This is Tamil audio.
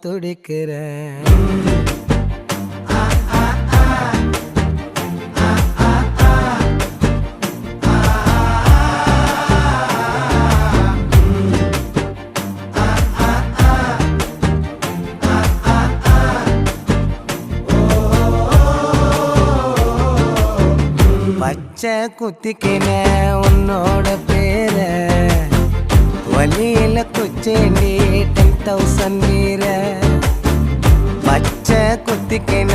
துடிக்கிறேன். பச்சை குத்திக்கின உன்னோட பேர வலியில குச்சேண்டி 10,000 வீர. பச்சை குத்திக்கின